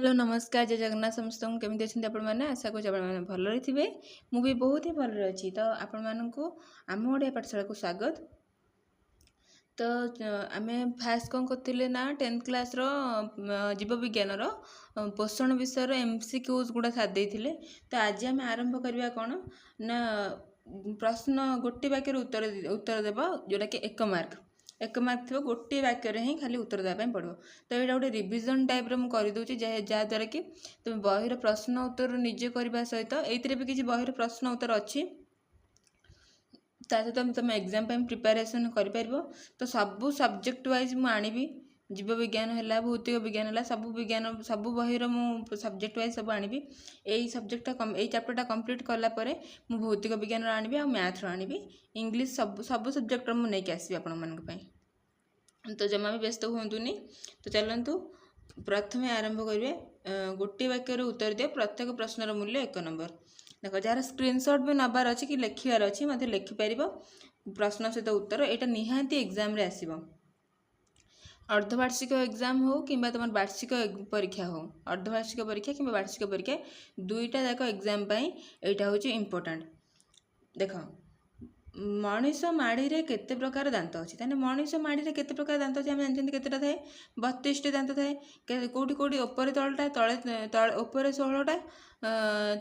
Hello नमस्कार जय जगन्नाथ समस्त केमी अच्छे आपण मैंने आशा करें भल थे मुझे बहुत ही भल अच्छी तो आपण मानक आम ओडिया पाठशाला को स्वागत। तो आम फास्ट कौन करते ना 10th क्लास जीव विज्ञान पोषण विषय MCQs गुड़ा सारी तो आज आम आरंभ करवा कौन ना प्रश्न गोटे वाक्य उत्तर देव जोटा कि 1 मार्क थी गोटे वाक्य ही खाली उत्तर देवाई पड़ो। तो यहाँ गोटे रिविजन टाइप मुझे जहाँद्वारा कि तुम बहिर प्रश्न उत्तर निजे करने सहित ये भी किसी बहिर प्रश्न उत्तर अच्छी सहित तुम एग्जाम प्रिपेरेसन कर। तो सबू सब्जेक्ट वाइज मुझे जीव विज्ञान है भौतिक विज्ञान है सब बहिर मु सब्जेक्ट वाइज सब आनी यही सब्जेक्टा यही चैप्टरटा कंप्लीट कलापर मु भौतिक विज्ञान आनी आ मैथ्र आनी इंग्लिश सब सब्जेक्ट मुझे आसबि आपण मानी। तो जमा भी व्यस्त हुंतुनी। तो चलतु प्रथम आरंभ करेंगे गोटे वाक्य उत्तर दिए प्रत्येक प्रश्नर मूल्य 1 नंबर। देख जार स्क्रीनशॉट भी नबार अच्छी कि लिखार अच्छी मत लिखिपर प्रश्न सहित उत्तर यहाँ निहाती एग्जाम रे आसीबो। अर्धवार्षिक एग्जाम हो कि तुम वार्षिक परीक्षा हो अर्धवार्षिक परीक्षा कि वार्षिक परीक्षा दुईटा जाक एग्जाम यहाँ हूँ इम्पोर्टाट। देख मनीष माड़ी रे केते प्रकार दांत अच्छी ताने मनीष माड़ी रे केते प्रकार दांत अच्छी आम जानते केतेटा थाए 32टी दांत थाए कौटी कौटी ओपर तलटा तले ओपर 16टा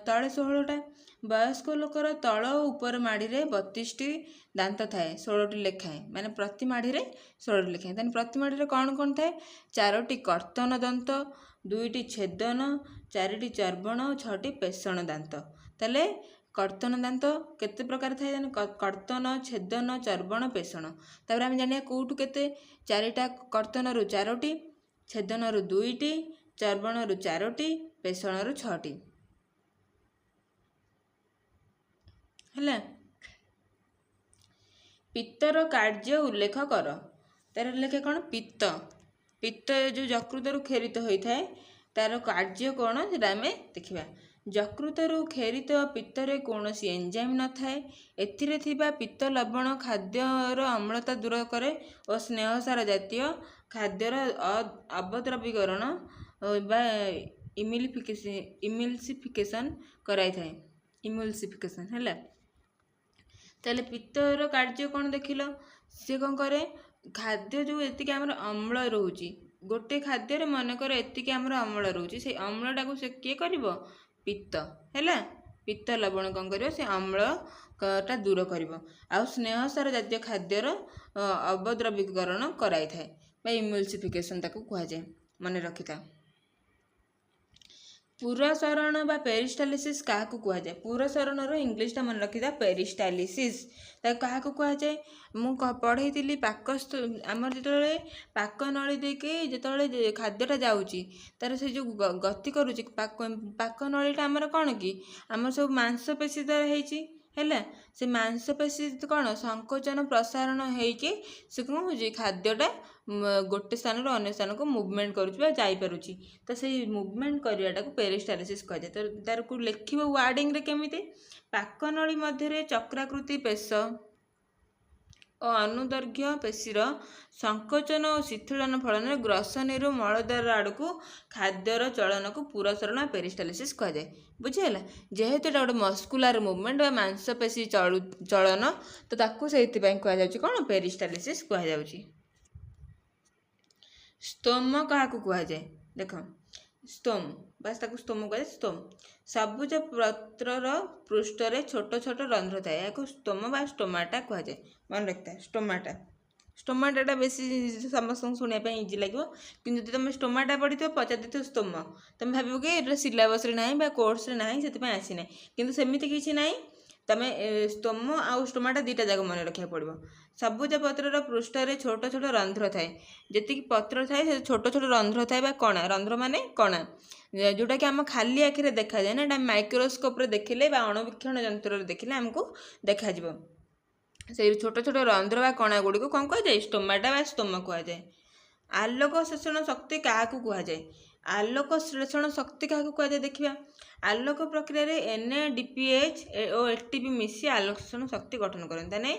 तले 16टा वयस्क लोकर तल ऊपर माड़ी रे 32टी दांत थाए 16टी लेखाए माने प्रति माड़ी रे 16टी लेखाए ताने प्रति माड़ी रे कौन कौन थाए 4टी कर्तन दांत 2टी छेदन 4टी चर्बण 6टी पेषण दांत। ताले कर्तन दांत केते प्रकार थाए कर्तन छेदन चर्बण पेषण तापर आम जानिया कौटू केते 4टा कर्तन रु 4टी छेदन रु 2टी चर्बण रु 4टी पेषण रु 6टी है। पित्तर कार्य उल्लेख कर तार लेखे कौन पित्त पित्त जो यकृत रु खेरित होता है तार कार्य कौन से आम देखा। यकृत रु खेरित पित्तरे कौन सी एंजाइम न थाए एथिरे थिबा पित्त लवण खाद्यर अम्लता दूर करे और स्नेहसार जातीय खाद्यर अवद्रवीकरण इमल्सिफिकेशन कराई थाए इमल्सिफिकेशन है। ताले पित्तर कार्य कौन देखिल सी कौन करे खाद्य जो एतिक आमर अम्ल रोची गोटे खाद्य मनकर एतिक आमर अम्ल रोची से अम्लटा को से किए करिवो पित्त है पित्त लवण कौन कर से अम्लटा दूर कर आ स्नेहसार जातीय खाद्यर अवद्रवीकरण कराई थाए इमल्सिफिकेशन ताको कहा जाए मन रखी था। पुरसरण बा पेरिस्टालिसिस क्या कहुए पुरसरण इंग्लीशटा मन रखी था पेरिस्टालिसिस क्या कहुए मु पढ़ई पाकस्थ आमर जो पाक नली देके जो खाद्यटा जाऊँगी तार से जो गति करुच्ची पाक नलीटा आमर कौन कि आमर सब मांसपेशी द्वारा है से मांसपेशी कौन संकोचन प्रसारण होके से कौन हो खाद्यटा गोटे स्थान अन्य स्थान को मुवमेंट करुच्ची तो से मुवमेंट करवाटा को पेरिस्टालिसिस कह जाए। तो तार को लिख वार्डिंग रे केमिति पाक नली मध्य चक्राकृति पेश और अनुदैर्घ्य पेशीर संकोचन और शिथिलन फलन ग्रसनी मलद्वार आड़ को खाद्यर चलन को पुरसरण पेरिस्टालिसिस कह जाए। बुझीगला जेहेतु एटा गोटे मस्कुलार मुवमेंट मांसपेशी चलन तो ताकू से कह कौन पेरिस्टालिसिस कह जाए। स्तोम क्या कहुए देख स्तोम बस ताकू स्तोम कह स्तोम सबुज पत्रर पृष्ठ रे छोट छोट रंध्र थाए या स्तोम बा स्टोमाटा कह जाए मन रखता स्टोमाटा स्टोमाटा बेसी समस्त शुणापी इजी लगे कि तुम स्टोमाटा पढ़ी पचार दे स्तोम तुम भाव कि सिलेबस ना कोर्स ना से आसी ना कि सेमती किसी ना तुम स्तोम आउ स्टोमाटा दुईटा जाक मन रखा पड़ो। सबुज पत्रर पृष्ठ रे छोट छोट रंध्र थाए जी पत्र थाए छोट छोट रंध्र थाए कणा रंध्र माने कणा जोटा कि आम खाली आखिरे देखा जाए ना माइक्रोस्कोप देखिले अणुवीक्षण यंत्र देखिले आमको देखा से छोट छोट रंध्र बा कणा गुड़ी को कौन कह जाए स्टोमाटा बा स्तोम कह जाए। आलोक शोषण शक्ति क्या कह जाए आलोक श्लेषण शक्ति क्या कह जाए देखिए आलोक प्रक्रिया NADPH और ATP मिसी आलोक शोषण शक्ति गठन करते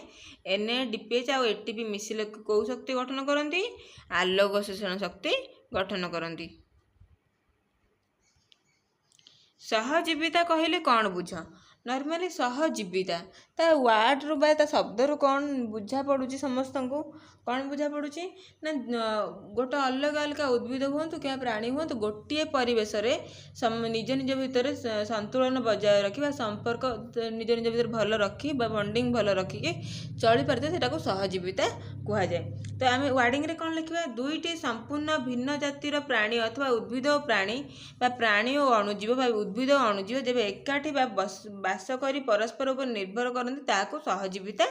NADPH और ATP मिसिले कौ शक्ति गठन करती आलोक शोषण शक्ति गठन करती। ସହଜୀବିତା କହିଲେ କ'ଣ ବୁଝ? ନର୍ମାଲି ସହଜୀବିତା ତା ୱାର୍ଡ଼ରୁ ବା ତା ଶବ୍ଦରୁ କ'ଣ ବୁଝା ପଡ଼ୁଛି ସମସ୍ତଙ୍କୁ? କ'ଣ ବୁଝା ପଡ଼ୁଛି ନା ଗୋଟେ ଅଲଗା ଅଲଗା ଉଦ୍ଭିଦ ହୁଅନ୍ତୁ କିମ୍ବା ପ୍ରାଣୀ ହୁଅନ୍ତୁ, ଗୋଟିଏ ପରିବେଶରେ ନିଜ ନିଜ ଭିତରେ ସନ୍ତୁଳନ ବଜାୟ ରଖି ବା ସମ୍ପର୍କ ନିଜ ନିଜ ଭିତରେ ଭଲ ରଖି ବା ବଣ୍ଡିଙ୍ଗ ଭଲ ରଖିକି ଚଳିପାରିଥାଏ, ସେଟାକୁ ସହଜୀବିତା କୁହାଯାଏ। ତ ଆମେ ୱାର୍ଡ଼ିଂରେ କ'ଣ ଲେଖିବା? ଦୁଇଟି ସମ୍ପୂର୍ଣ୍ଣ ଭିନ୍ନ ଜାତିର ପ୍ରାଣୀ ଅଥବା ଉଦ୍ଭିଦ ଓ ପ୍ରାଣୀ ବା ପ୍ରାଣୀ ଓ ଅଣୁଜୀବ ବା ଉଦ୍ଭିଦ ଓ ଅଣୁଜୀବ ଯେବେ ଏକାଠି ବା ବାସ କରି ପରସ୍ପର ଉପରେ ନିର୍ଭର କରନ୍ତି ତାହାକୁ ସହଜୀବିତା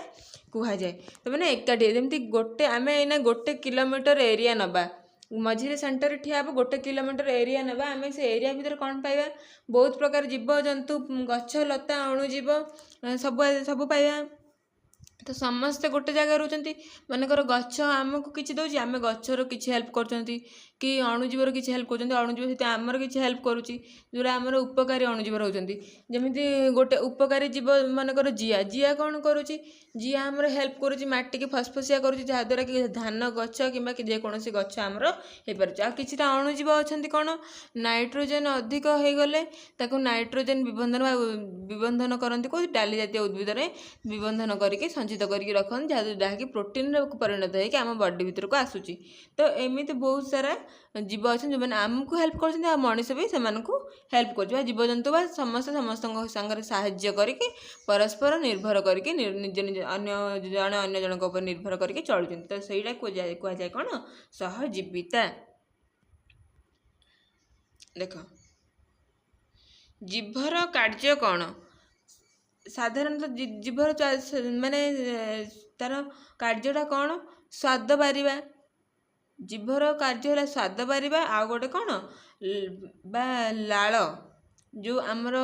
କୁହାଯାଏ। ତ ମାନେ ଏକାଠି, ଯେମିତି ଗୋଟେ ଆମେ ଏଇନା 1 କିଲୋମିଟର ଏରିଆ ନେବା, ମଝିରେ ସେଣ୍ଟରରେ ଠିଆ ହେବ, 1 କିଲୋମିଟର ଏରିଆ ନେବା, ଆମେ ସେ ଏରିଆ ଭିତରେ କ'ଣ ପାଇବା? ବହୁତ ପ୍ରକାର ଜୀବଜନ୍ତୁ, ଗଛ ଲତା, ଅଣୁଜୀବ ସବୁ ପାଇବା। ତ ସମସ୍ତେ ଗୋଟେ ଜାଗାରେ ରହୁଛନ୍ତି। ମନେକର ଗଛ ଆମକୁ କିଛି ଦେଉଛି, ଆମେ ଗଛର କିଛି ହେଲ୍ପ କରୁଛନ୍ତି, କି ଅଣୁଜୀବର କିଛି ହେଲ୍ପ କରୁଛନ୍ତି, ଅଣୁଜୀବ ସହିତ ଆମର କିଛି ହେଲ୍ପ କରୁଛି, ଯେଉଁଟା ଆମର ଉପକାରୀ ଅଣୁଜୀବ ରହୁଛନ୍ତି। ଯେମିତି ଗୋଟେ ଉପକାରୀ ଜୀବ ମନେକର ଜିଆ କ'ଣ କରୁଛି? ଜିଆ ଆମର ହେଲ୍ପ କରୁଛି, ମାଟିକି ଫସଫସିଆ କରୁଛି, ଯାହାଦ୍ୱାରା କି ଧାନ ଗଛ କିମ୍ବା ଯେକୌଣସି ଗଛ ଆମର ହେଇପାରୁଛି। ଆଉ କିଛିଟା ଅଣୁଜୀବ ଅଛନ୍ତି କ'ଣ? ନାଇଟ୍ରୋଜେନ୍ ଅଧିକ ହେଇଗଲେ ତାକୁ ନାଇଟ୍ରୋଜେନ୍ ବିବନ୍ଧନ କରନ୍ତି, କେଉଁ ଡାଲି ଜାତୀୟ ଉଦ୍ଭିଦରେ ବିବନ୍ଧନ କରିକି ସଞ୍ଚିତ କରିକି ରଖନ୍ତି, ଯାହାକି ପ୍ରୋଟିନ୍ରେ ପରିଣତ ହେଇକି ଆମ ବଡ଼ି ଭିତରକୁ ଆସୁଛି। ତ ଏମିତି ବହୁତ ସାରା ଜୀବ ଅଛନ୍ତି ଯେଉଁମାନେ ଆମକୁ ହେଲ୍ପ କରୁଛନ୍ତି, ଆଉ ମଣିଷ ବି ସେମାନଙ୍କୁ ହେଲ୍ପ କରୁଛି, ବା ଜୀବଜନ୍ତୁ ବା ସମସ୍ତଙ୍କ ସାଙ୍ଗରେ ସାହାଯ୍ୟ କରିକି ପରସ୍ପର ନିର୍ଭର କରିକି ନିଜ ଜଣେ ଅନ୍ୟ ଜଣଙ୍କ ଉପରେ ନିର୍ଭର କରିକି ଚଳୁଛନ୍ତି। ତ ସେଇଟା କୁହାଯାଏ କ'ଣ? ସହଜୀବିତା। ଦେଖ, ଜିଭର କାର୍ଯ୍ୟ କ'ଣ? ସାଧାରଣତଃ ଜିଭର ମାନେ ତାର କାର୍ଯ୍ୟଟା କ'ଣ? ସ୍ୱାଦ ବାରିବା। ଜିଭର କାର୍ଯ୍ୟ ହେଲା ସ୍ୱାଦ ବାରିବା। ଆଉ ଗୋଟେ କ'ଣ? ବା ଲାଳ, ଯେଉଁ ଆମର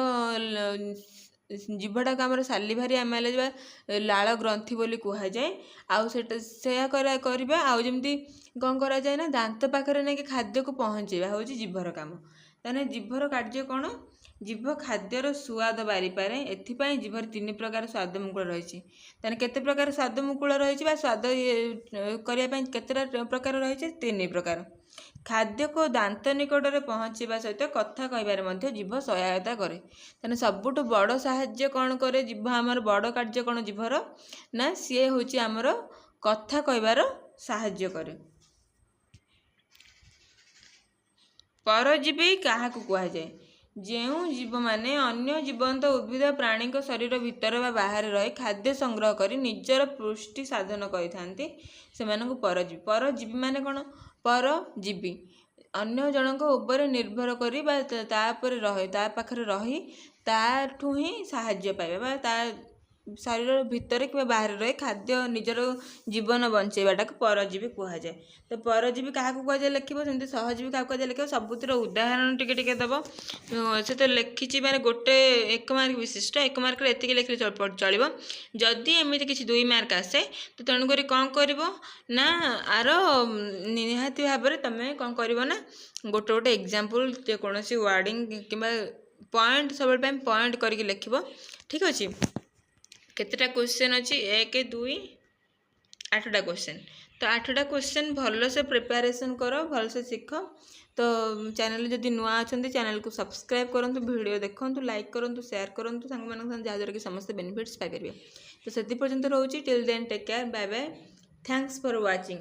ଜିଭଟାକୁ ଆମର ସାଲିଭାରି ଆମାଇଲେଜ ବା ଲାଳ ଗ୍ରନ୍ଥି ବୋଲି କୁହାଯାଏ। ଆଉ ସେୟା କରିବା। ଆଉ ଯେମିତି କ'ଣ କରାଯାଏ ନା, ଦାନ୍ତ ପାଖରେ ନେଇକି ଖାଦ୍ୟକୁ ପହଞ୍ଚେଇବା ହେଉଛି ଜିଭର କାମ। ତାହେଲେ ଜିଭର କାର୍ଯ୍ୟ କ'ଣ? ଜିଭ ଖାଦ୍ୟର ସୁଆଦ ବାରିପାରେ। ଏଥିପାଇଁ ଜିଭରେ 3 ପ୍ରକାର ସ୍ୱାଦମୁକୁଳ ରହିଛି। ତାହେଲେ କେତେ ପ୍ରକାର ସ୍ୱାଦମୁକୁଳ ରହିଛି ବା ସ୍ୱାଦ କରିବା ପାଇଁ କେତେଟା ପ୍ରକାର ରହିଛି? 3 ପ୍ରକାର। ଖାଦ୍ୟକୁ ଦାନ୍ତ ନିକଟରେ ପହଞ୍ଚିବା ସହିତ କଥା କହିବାରେ ମଧ୍ୟ ଜିଭ ସହାୟତା କରେ। ତାହେଲେ ସବୁଠୁ ବଡ଼ ସାହାଯ୍ୟ କ'ଣ କରେ ଜିଭ? ଆମର ବଡ଼ କାର୍ଯ୍ୟ କ'ଣ ଜିଭର? ନା ସିଏ ହେଉଛି ଆମର କଥା କହିବାର ସାହାଯ୍ୟ କରେ। ପରଜୀବୀ କାହାକୁ କୁହାଯାଏ? ଯେଉଁ ଜୀବମାନେ ଅନ୍ୟ ଜୀବନ୍ତ ଉଦ୍ଭିଦ ପ୍ରାଣୀଙ୍କ ଶରୀର ଭିତରେ ବା ବାହାରେ ରହି ଖାଦ୍ୟ ସଂଗ୍ରହ କରି ନିଜର ପୁଷ୍ଟି ସାଧନ କରିଥାନ୍ତି, ସେମାନଙ୍କୁ ପରଜୀବୀ। ପରଜୀବୀ ମାନେ କ'ଣ? ପରଜୀବୀ ଅନ୍ୟ ଜଣଙ୍କ ଉପରେ ନିର୍ଭର କରି ବା ତା ପାଖରେ ରହି ତାଠୁ ହିଁ ସାହାଯ୍ୟ ପାଇବା, ବା ତା ଶରୀର ଭିତରେ କିମ୍ବା ବାହାରେ ରହି ଖାଦ୍ୟ ନିଜର ଜୀବନ ବଞ୍ଚେଇବାଟାକୁ ପରଜୀବୀ କୁହାଯାଏ। ତ ପରଜୀବୀ କାହାକୁ କୁହାଯାଏ ଲେଖିବ, ସେମିତି ସହଜୀବୀ କାହାକୁ କୁହାଯାଏ ଲେଖିବ। ସବୁଥିର ଉଦାହରଣ ଟିକେ ଦେବ। ସେ ତ ଲେଖିଛି ମାନେ ଗୋଟେ 1 ମାର୍କ ବିଶିଷ୍ଟ, 1 ମାର୍କରେ ଏତିକି ଲେଖିଲେ ଚଳିବ। ଯଦି ଏମିତି କିଛି 2 ମାର୍କ ଆସେ ତ ତେଣୁକରି କ'ଣ କରିବ ନା, ଆର ନିହାତି ଭାବରେ ତମେ କ'ଣ କରିବ ନା, ଗୋଟେ ଏକ୍ଜାମ୍ପଲ୍ ଯେକୌଣସି ୱାର୍ଡ଼ିଂ କିମ୍ବା ପଏଣ୍ଟ, ସବୁବେଳେ ପାଇଁ ପଏଣ୍ଟ କରିକି ଲେଖିବ। ଠିକ୍ ଅଛି? କେତେଟା କ୍ୱେଶ୍ଚନ୍ ଅଛି? 1 2 8ଟା କ୍ୱେଶ୍ଚନ୍। ତ 8ଟା କ୍ୱେଶ୍ଚନ୍ ଭଲସେ ପ୍ରିପାରେସନ୍ କର, ଭଲସେ ଶିଖ। ତ ଚ୍ୟାନେଲ୍ ଯଦି ନୂଆ ଅଛନ୍ତି ଚ୍ୟାନେଲ୍କୁ ସବସ୍କ୍ରାଇବ୍ କରନ୍ତୁ, ଭିଡ଼ିଓ ଦେଖନ୍ତୁ, ଲାଇକ୍ କରନ୍ତୁ, ସେୟାର କରନ୍ତୁ ସାଙ୍ଗମାନଙ୍କ ସାଙ୍ଗେ, ଯାହାଦ୍ୱାରା କି ସମସ୍ତେ ବେନିଫିଟ୍ସ ପାଇପାରିବେ। ତ ସେଥି ପର୍ଯ୍ୟନ୍ତ ରହୁଛି। Till then take care, bye bye, thanks for watching.